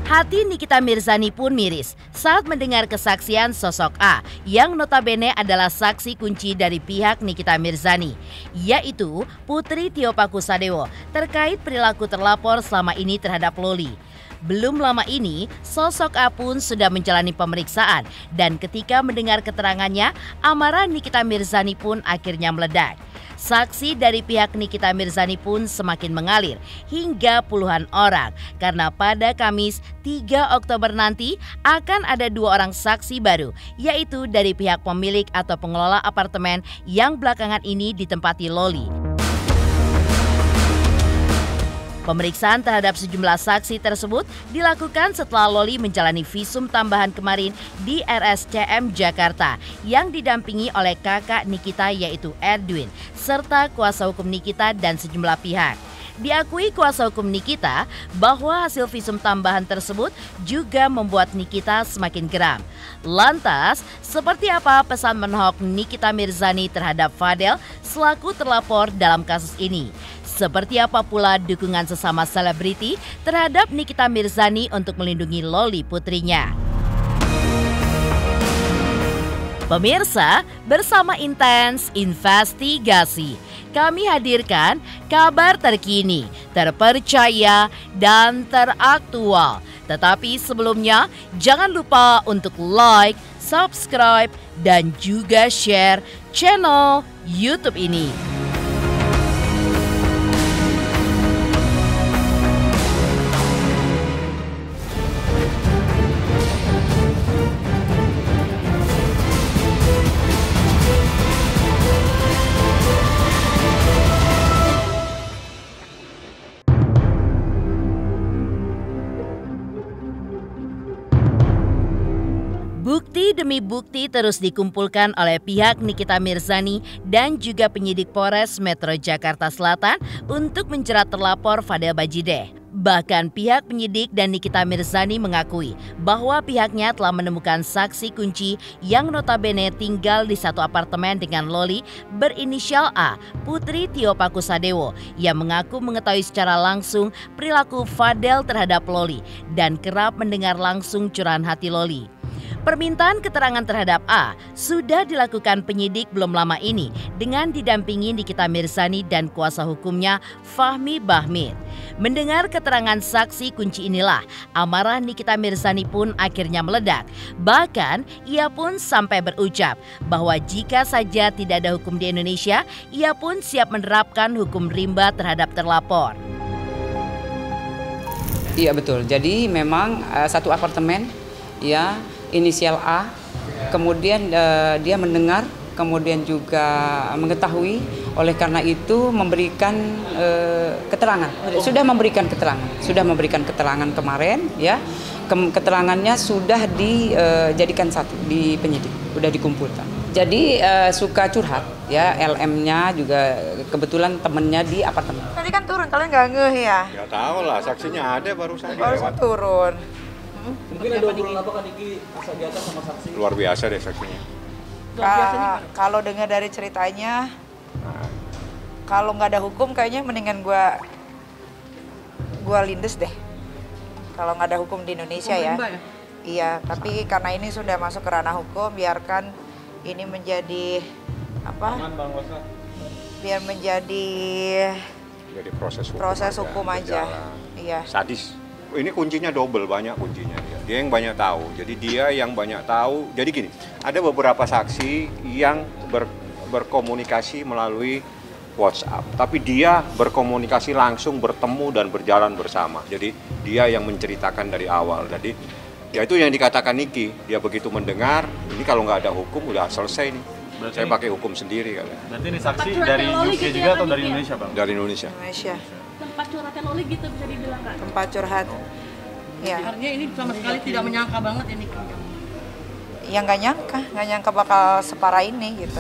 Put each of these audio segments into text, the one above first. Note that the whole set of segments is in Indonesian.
Hati Nikita Mirzani pun miris saat mendengar kesaksian sosok A yang notabene adalah saksi kunci dari pihak Nikita Mirzani, yaitu Putri Tio Pakusadewo terkait perilaku terlapor selama ini terhadap Loli. Belum lama ini, sosok A pun sudah menjalani pemeriksaan dan ketika mendengar keterangannya, amarah Nikita Mirzani pun akhirnya meledak. Saksi dari pihak Nikita Mirzani pun semakin mengalir hingga puluhan orang karena pada Kamis 3 Oktober nanti akan ada 2 orang saksi baru, yaitu dari pihak pemilik atau pengelola apartemen yang belakangan ini ditempati Loli. Pemeriksaan terhadap sejumlah saksi tersebut dilakukan setelah Loli menjalani visum tambahan kemarin di RSCM Jakarta yang didampingi oleh kakak Nikita yaitu Edwin serta kuasa hukum Nikita dan sejumlah pihak. Diakui kuasa hukum Nikita bahwa hasil visum tambahan tersebut juga membuat Nikita semakin geram. Lantas, seperti apa pesan menohok Nikita Mirzani terhadap Fadel selaku terlapor dalam kasus ini? Seperti apa pula dukungan sesama selebriti terhadap Nikita Mirzani untuk melindungi Loli putrinya? Pemirsa, bersama Intens Investigasi, kami hadirkan kabar terkini, terpercaya, dan teraktual. Tetapi sebelumnya, jangan lupa untuk like, subscribe, dan juga share channel YouTube ini. Bukti demi bukti terus dikumpulkan oleh pihak Nikita Mirzani dan juga penyidik Polres Metro Jakarta Selatan untuk menjerat terlapor Fadel Bajideh. Bahkan pihak penyidik dan Nikita Mirzani mengakui bahwa pihaknya telah menemukan saksi kunci yang notabene tinggal di satu apartemen dengan Loli berinisial A, Putri Tio Pakusadewo, yang mengaku mengetahui secara langsung perilaku Fadel terhadap Loli dan kerap mendengar langsung curahan hati Loli. Permintaan keterangan terhadap A sudah dilakukan penyidik belum lama ini dengan didampingi Nikita Mirzani dan kuasa hukumnya Fahmi Bahmid. Mendengar keterangan saksi kunci inilah amarah Nikita Mirzani pun akhirnya meledak. Bahkan ia pun sampai berucap bahwa jika saja tidak ada hukum di Indonesia, ia pun siap menerapkan hukum rimba terhadap terlapor. Iya betul, jadi memang satu apartemen ya, inisial A, kemudian dia mendengar, kemudian juga mengetahui, oleh karena itu memberikan keterangan. Sudah memberikan keterangan kemarin, ya. Keterangannya sudah dijadikan satu di penyidik, sudah dikumpulkan. Jadi suka curhat, ya. LM-nya juga kebetulan temennya di apartemen. Tadi kan turun, kalian nggak ngeh ya? Ya tahu lah, saksinya ada barusan. Barusan turun. Mungkin ada obrolan apa kan Niki di atas sama saksi? Luar biasa deh saksinya. Kalau dengar dari ceritanya, kalau nggak ada hukum kayaknya mendingan gua lindes deh. Kalau nggak ada hukum di Indonesia ya. Iya, tapi karena ini sudah masuk ke ranah hukum, biarkan ini menjadi apa? Biar menjadi proses hukum aja. Iya. Sadis. Ini kuncinya double, banyak kuncinya dia. Dia yang banyak tahu. Jadi dia yang banyak tahu. Jadi gini, ada beberapa saksi yang berkomunikasi melalui WhatsApp, tapi dia berkomunikasi langsung, bertemu dan berjalan bersama. Jadi dia yang menceritakan dari awal. Jadi ya itu yang dikatakan Niki. Dia begitu mendengar, ini kalau nggak ada hukum udah selesai nih. Berarti saya pakai hukum sendiri kali. Berarti ini saksi dari UK juga atau dari Indonesia, Bang? Dari Indonesia. Tempat curhatnya Loli gitu bisa dibilang Kak? Tempat curhat. Ya. Artinya ini sama sekali tidak menyangka banget ini. Ya nggak nyangka bakal separah ini gitu.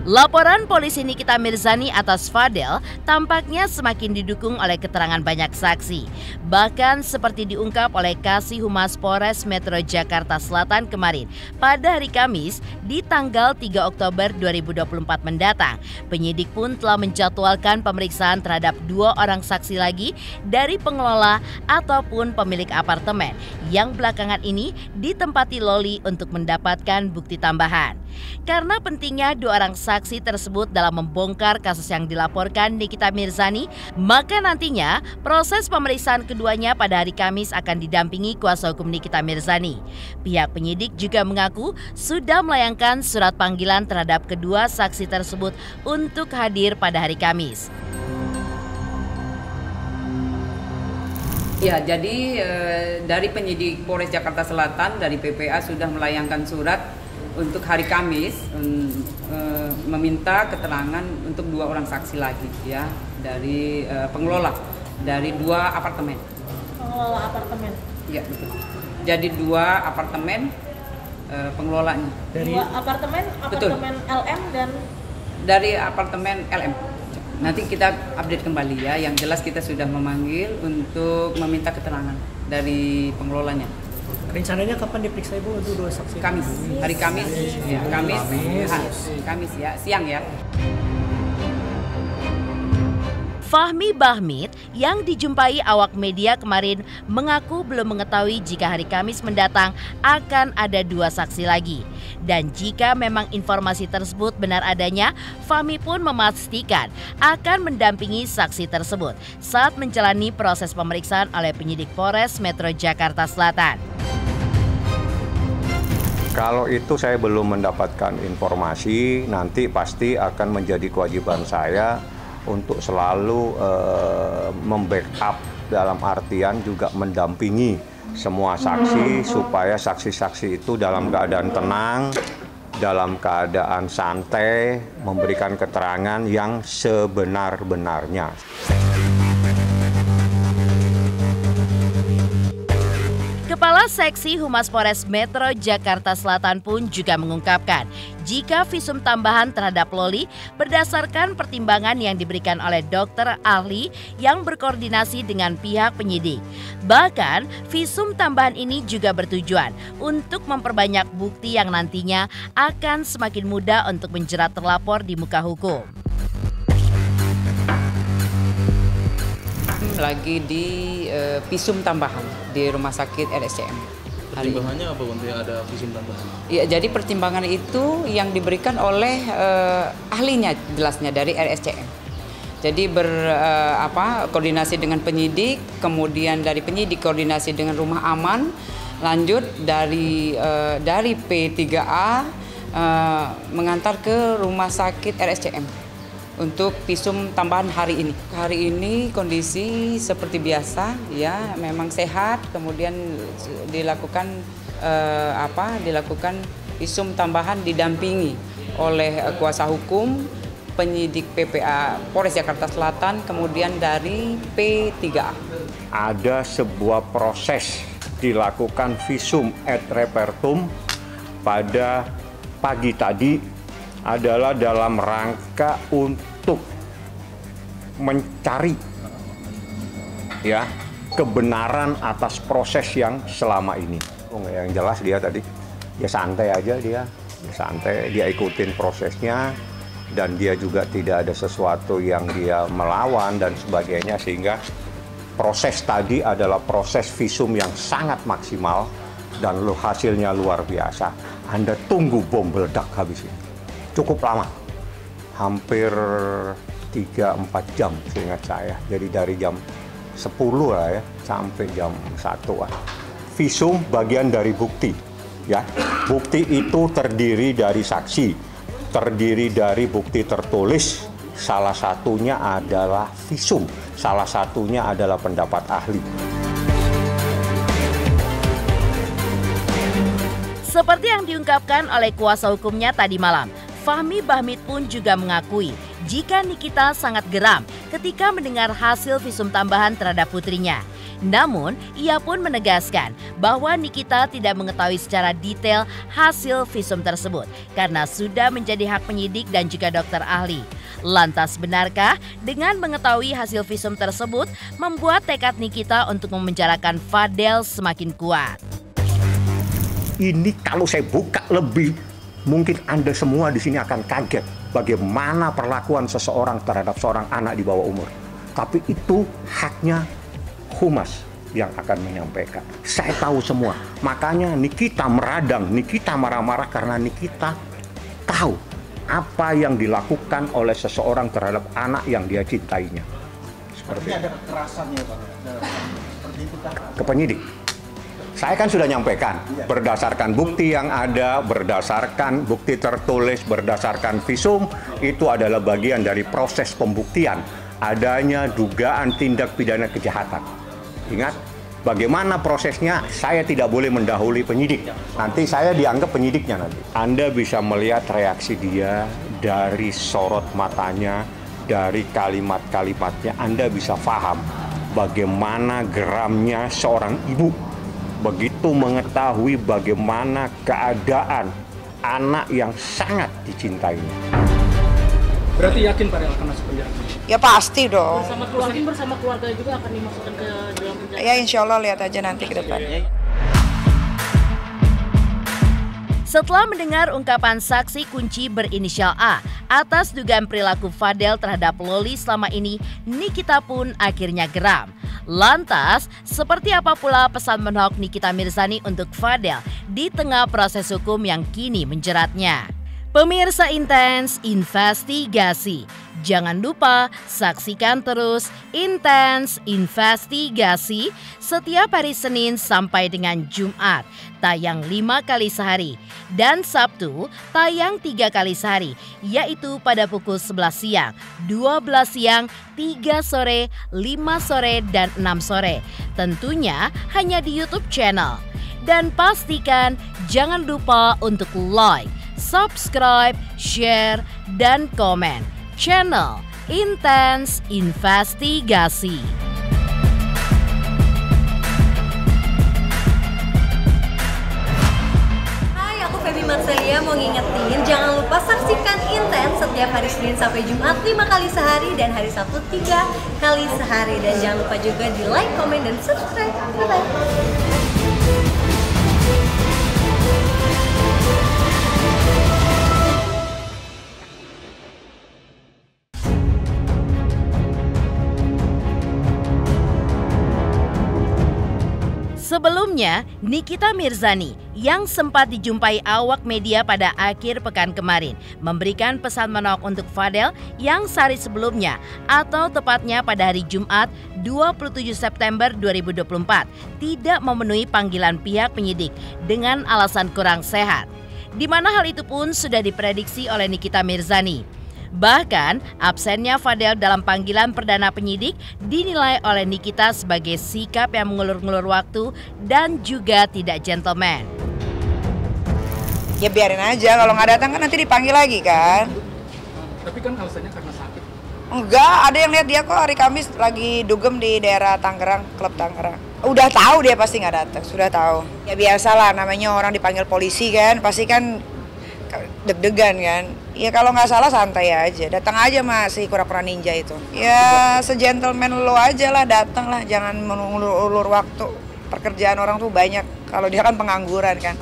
Laporan polisi Nikita Mirzani atas Fadel tampaknya semakin didukung oleh keterangan banyak saksi. Bahkan seperti diungkap oleh Kasih Humas Polres Metro Jakarta Selatan kemarin, pada hari Kamis di tanggal 3 Oktober 2024 mendatang, penyidik pun telah menjadwalkan pemeriksaan terhadap 2 orang saksi lagi dari pengelola ataupun pemilik apartemen yang belakangan ini ditempati Loli untuk mendapatkan bukti tambahan. Karena pentingnya 2 orang saksi tersebut dalam membongkar kasus yang dilaporkan Nikita Mirzani, maka nantinya proses pemeriksaan keduanya pada hari Kamis akan didampingi kuasa hukum Nikita Mirzani. Pihak penyidik juga mengaku sudah melayangkan surat panggilan terhadap kedua saksi tersebut untuk hadir pada hari Kamis. Ya, jadi dari penyidik Polres Jakarta Selatan, dari PPA sudah melayangkan surat untuk hari Kamis meminta keterangan untuk 2 orang saksi lagi ya dari pengelola dari 2 apartemen. Pengelola apartemen. Ya betul. Jadi 2 apartemen pengelolanya. Dari 2 apartemen, apartemen betul. LM dan dari apartemen LM. Nanti kita update kembali ya. Yang jelas kita sudah memanggil untuk meminta keterangan dari pengelolanya. Rencananya kapan diperiksa Ibu untuk 2 saksi? Kamis, hari Kamis, ya, Kamis ya, siang ya. Fahmi Bahmid yang dijumpai awak media kemarin mengaku belum mengetahui jika hari Kamis mendatang akan ada 2 saksi lagi. Dan jika memang informasi tersebut benar adanya, Fahmi pun memastikan akan mendampingi saksi tersebut saat menjalani proses pemeriksaan oleh penyidik Polres Metro Jakarta Selatan. Kalau itu saya belum mendapatkan informasi, nanti pasti akan menjadi kewajiban saya untuk selalu membackup dalam artian juga mendampingi semua saksi supaya saksi-saksi itu dalam keadaan tenang, dalam keadaan santai, memberikan keterangan yang sebenar-benarnya. Kepala Seksi Humas Polres Metro Jakarta Selatan pun juga mengungkapkan jika visum tambahan terhadap Loli berdasarkan pertimbangan yang diberikan oleh dokter ahli yang berkoordinasi dengan pihak penyidik. Bahkan visum tambahan ini juga bertujuan untuk memperbanyak bukti yang nantinya akan semakin mudah untuk menjerat terlapor di muka hukum. Lagi di visum tambahan di Rumah Sakit RSCM. Pertimbangannya apa untuk ada visum tambahan? Ya, jadi pertimbangan itu yang diberikan oleh ahlinya jelasnya dari RSCM. Jadi koordinasi dengan penyidik, kemudian dari penyidik koordinasi dengan rumah aman, lanjut dari P3A mengantar ke Rumah Sakit RSCM. Untuk visum tambahan hari ini. Hari ini kondisi seperti biasa ya, memang sehat, kemudian dilakukan visum tambahan didampingi oleh kuasa hukum, penyidik PPA Polres Jakarta Selatan, kemudian dari P3A. Ada sebuah proses dilakukan visum et repertum pada pagi tadi adalah dalam rangka untuk mencari ya kebenaran atas proses yang selama ini. Yang jelas dia tadi dia santai aja, dia ikutin prosesnya dan dia juga tidak ada sesuatu yang dia melawan dan sebagainya, sehingga proses tadi adalah proses visum yang sangat maksimal dan hasilnya luar biasa. Anda tunggu bom meledak habis ini. Cukup lama, hampir 3-4 jam seingat saya. Jadi dari jam 10 lah ya, sampai jam 1 lah. Visum bagian dari bukti. Ya, bukti itu terdiri dari saksi, terdiri dari bukti tertulis, salah satunya adalah visum, salah satunya adalah pendapat ahli. Seperti yang diungkapkan oleh kuasa hukumnya tadi malam, Fahmi Bahmid pun juga mengakui jika Nikita sangat geram ketika mendengar hasil visum tambahan terhadap putrinya. Namun, ia pun menegaskan bahwa Nikita tidak mengetahui secara detail hasil visum tersebut karena sudah menjadi hak penyidik dan juga dokter ahli. Lantas benarkah dengan mengetahui hasil visum tersebut membuat tekad Nikita untuk memenjarakan Fadel semakin kuat? Ini kalau saya buka lebih, mungkin Anda semua di sini akan kaget bagaimana perlakuan seseorang terhadap seorang anak di bawah umur. Tapi itu haknya Humas yang akan menyampaikan. Saya tahu semua. Makanya Nikita meradang, Nikita marah-marah karena Nikita tahu apa yang dilakukan oleh seseorang terhadap anak yang dia cintainya. Seperti ada kekerasannya, Pak. Seperti itu kan? Ke penyidik. Saya kan sudah nyampaikan, berdasarkan bukti yang ada, berdasarkan bukti tertulis, berdasarkan visum, itu adalah bagian dari proses pembuktian adanya dugaan tindak pidana kejahatan. Ingat, bagaimana prosesnya, saya tidak boleh mendahului penyidik. Nanti saya dianggap penyidiknya nanti. Anda bisa melihat reaksi dia dari sorot matanya, dari kalimat-kalimatnya. Anda bisa paham bagaimana geramnya seorang ibu. Begitu mengetahui bagaimana keadaan anak yang sangat dicintainya. Berarti yakin Pak akan masuk penjara? Ya pasti dong. Bersama keluarga juga akan dimasukkan ke dalam penjara. Ya insya Allah lihat aja nanti ke depannya. Setelah mendengar ungkapan saksi kunci berinisial A atas dugaan perilaku Fadel terhadap Loli selama ini, Nikita pun akhirnya geram. Lantas, seperti apa pula pesan menhok Nikita Mirzani untuk Fadel di tengah proses hukum yang kini menjeratnya? Pemirsa Intens Investigasi, jangan lupa saksikan terus Intens Investigasi setiap hari Senin sampai dengan Jumat, tayang 5 kali sehari, dan Sabtu tayang 3 kali sehari, yaitu pada pukul 11 siang, 12 siang, 3 sore, 5 sore, dan 6 sore. Tentunya hanya di YouTube channel. Dan pastikan jangan lupa untuk like, subscribe, share, dan komen channel Intens Investigasi. Hai, aku Feby Marcelia mau ngingetin jangan lupa saksikan Intens setiap hari Senin sampai Jumat 5 kali sehari dan hari Sabtu 3 kali sehari. Dan jangan lupa juga di like, komen, dan subscribe. Bye-bye. Sebelumnya, Nikita Mirzani yang sempat dijumpai awak media pada akhir pekan kemarin memberikan pesan menolak untuk Fadel yang sehari sebelumnya atau tepatnya pada hari Jumat 27 September 2024 tidak memenuhi panggilan pihak penyidik dengan alasan kurang sehat, di mana hal itu pun sudah diprediksi oleh Nikita Mirzani. Bahkan, absennya Fadel dalam panggilan perdana penyidik dinilai oleh Nikita sebagai sikap yang mengulur-ngulur waktu dan juga tidak gentleman. Ya biarin aja, kalau nggak datang kan nanti dipanggil lagi kan. Tapi kan alasannya karena sakit. Enggak, ada yang lihat dia kok hari Kamis lagi dugem di daerah Tangerang, klub Tangerang. Udah tahu dia pasti nggak datang, sudah tahu. Ya biasalah, namanya orang dipanggil polisi kan, pasti kan deg-degan kan. Ya kalau nggak salah santai aja, datang aja masih kura-kura ninja itu. Ya se-gentleman lo aja lah, datang lah, jangan mengulur-ulur waktu. Pekerjaan orang tuh banyak, kalau dia kan pengangguran kan.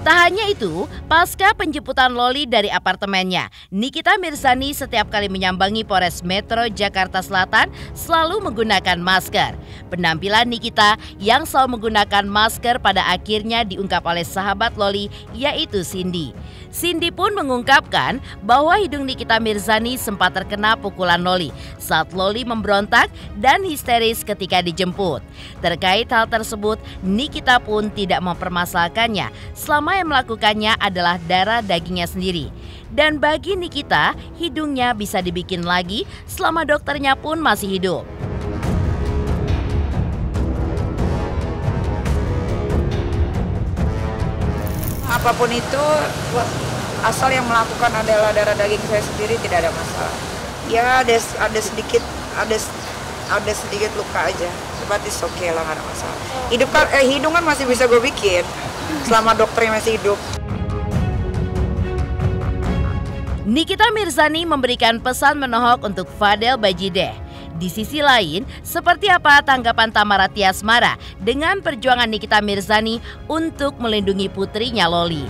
Tak hanya itu, pasca penjemputan Loli dari apartemennya, Nikita Mirzani setiap kali menyambangi Polres Metro Jakarta Selatan selalu menggunakan masker. Penampilan Nikita yang selalu menggunakan masker pada akhirnya diungkap oleh sahabat Loli, yaitu Cindy. Cindy pun mengungkapkan bahwa hidung Nikita Mirzani sempat terkena pukulan Loli saat Loli memberontak dan histeris ketika dijemput. Terkait hal tersebut, Nikita pun tidak mempermasalahkannya selama yang melakukannya adalah darah dagingnya sendiri. Dan bagi Nikita, hidungnya bisa dibikin lagi selama dokternya pun masih hidup. Apapun itu, asal yang melakukan adalah darah daging saya sendiri, tidak ada masalah. Ya ada sedikit, ada ada sedikit luka aja, but it's okay lah, nggak ada masalah. Hidung kan masih bisa gue bikin selama dokternya masih hidup. Nikita Mirzani memberikan pesan menohok untuk Fadel Bajideh. Di sisi lain, seperti apa tanggapan Tamara Tiasmara dengan perjuangan Nikita Mirzani untuk melindungi putrinya Loli?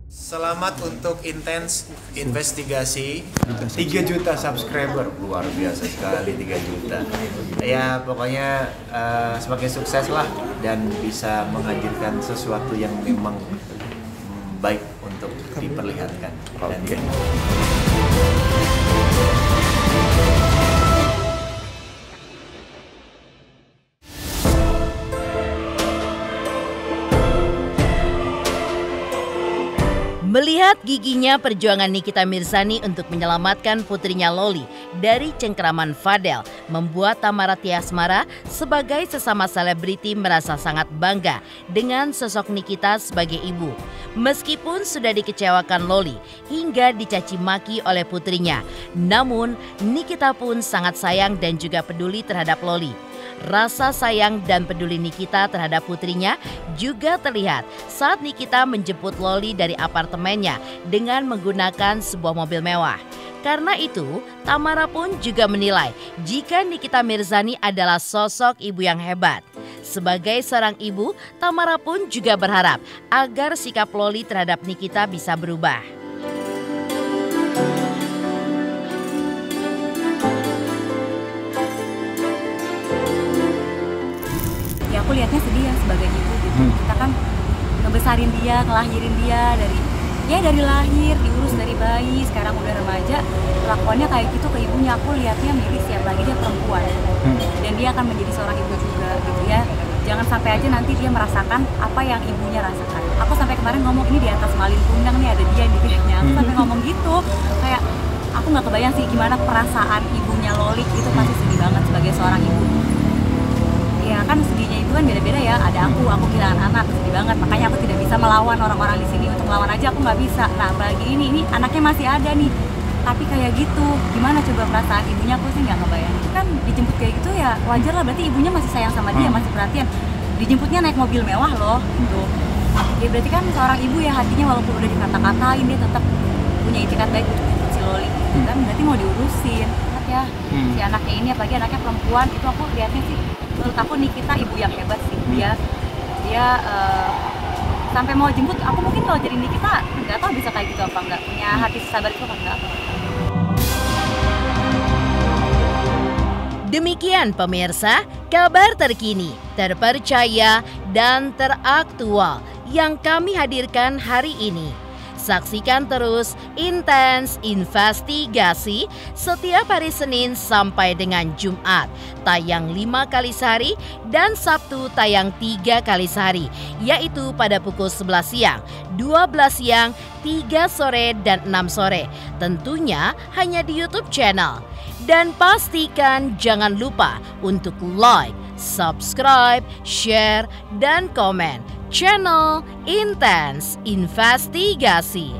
Selamat untuk intens investigasi 3 juta subscriber, luar biasa sekali 3 juta. Ya pokoknya semakin sukses lah dan bisa menghadirkan sesuatu yang memang baik untuk diperlihatkan. Dan melihat giginya perjuangan Nikita Mirzani untuk menyelamatkan putrinya Loli dari cengkeraman Fadel membuat Tamara Tiasmara sebagai sesama selebriti merasa sangat bangga dengan sosok Nikita sebagai ibu. Meskipun sudah dikecewakan Loli hingga dicaci maki oleh putrinya, namun Nikita pun sangat sayang dan juga peduli terhadap Loli. Rasa sayang dan peduli Nikita terhadap putrinya juga terlihat saat Nikita menjemput Loli dari apartemennya dengan menggunakan sebuah mobil mewah. Karena itu, Tamara pun juga menilai jika Nikita Mirzani adalah sosok ibu yang hebat. Sebagai seorang ibu, Tamara pun juga berharap agar sikap Loli terhadap Nikita bisa berubah. Aku lihatnya sedih ya sebagai ibu gitu. Kita kan ngebesarin dia, ngelahirin dia dari lahir, diurus dari bayi, sekarang udah remaja, kelakuannya kayak gitu ke ibunya. Aku lihatnya miris ya, apalagi dia perempuan. Dan dia akan menjadi seorang ibu juga gitu ya. Jangan sampai aja nanti dia merasakan apa yang ibunya rasakan. Aku sampai kemarin ngomong ini di atas malin kundang nih ada dia di kayaknya. Aku sampai ngomong gitu, kayak aku nggak kebayang sih gimana perasaan ibunya Loli itu pasti sedih banget sebagai seorang ibu. Ya kan sedihnya itu kan beda-beda ya, ada aku kehilangan anak, sedih banget, makanya aku tidak bisa melawan orang-orang di sini, untuk melawan aja aku nggak bisa. Nah apalagi ini anaknya masih ada nih, tapi kayak gitu, gimana coba perasaan ibunya, aku sih nggak ngebayang. Itu kan dijemput kayak gitu ya wajar lah, berarti ibunya masih sayang sama dia, masih perhatian. Dijemputnya naik mobil mewah loh, gitu. Ya berarti kan seorang ibu ya hatinya walaupun udah dikata-katain dia tetap punya itikat baik untuk si Loli, gitu kan, berarti mau diurusin. Ya, si anaknya ini apalagi anaknya perempuan, itu aku lihatnya sih menurut aku Nikita ibu yang hebat sih. Dia sampai mau jemput aku, mungkin kalau jadi Nikita nggak tahu bisa kayak gitu apa nggak, punya hati sabar itu apa enggak. Demikian pemirsa, kabar terkini, terpercaya dan teraktual yang kami hadirkan hari ini. Saksikan terus Intens Investigasi setiap hari Senin sampai dengan Jumat, tayang 5 kali sehari dan Sabtu tayang 3 kali sehari, yaitu pada pukul 11 siang, 12 siang, 3 sore, dan 6 sore. Tentunya hanya di YouTube channel. Dan pastikan jangan lupa untuk like, subscribe, share, dan komen channel Intens Investigasi.